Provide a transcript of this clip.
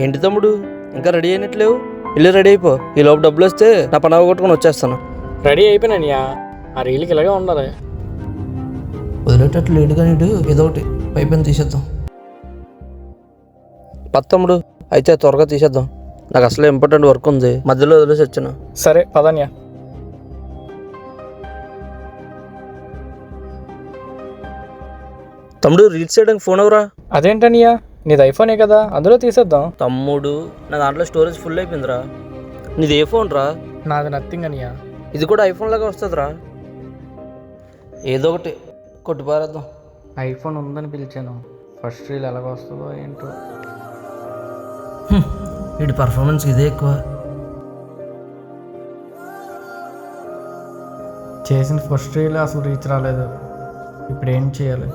ఏంటి తమ్ముడు ఇంకా రెడీ అయినట్లేవు? ఇల్లు రెడీ అయిపో, ఈ లోపు డబ్బులు వస్తే నా పని కొట్టుకొని వచ్చేస్తాను. రెడీ అయిపోయినానియా, ఆ రీల్కి ఇలాగే ఉండాలి. వదిలేటట్లు లేడు కానీ ఏదో ఒకటి పైపైన తీసేద్దాం. తమ్ముడు అయితే త్వరగా తీసేద్దాం, నాకు అసలే ఇంపార్టెంట్ వర్క్ ఉంది, మధ్యలో వదిలేసి వచ్చాను. సరే పదన్యా. తమ్ముడు రీల్స్ చేయడానికి ఫోన్ ఎవరా? అదేంటనియా, నీది ఐఫోనే కదా, అందులో తీసేద్దాం. తమ్ముడు నా దాంట్లో స్టోరేజ్ ఫుల్ అయిపోయిందిరా. నీది ఏ ఫోన్ రా? నాది నథింగ్ అనియా. ఇది కూడా ఐఫోన్ లాగా వస్తుందిరా, ఏదో ఒకటి కొట్టి పారేద్దాం. ఐఫోన్ ఉందని పిలిచాను, ఫస్ట్ రీల్ ఎలాగ వస్తుందో ఏంటో. వీడి పర్ఫార్మెన్స్ ఇదే ఎక్కువ. చేసిన ఫస్ట్ రీల్ అసలు రీచ్ రాలేదు, ఇప్పుడు ఏం చేయాలి?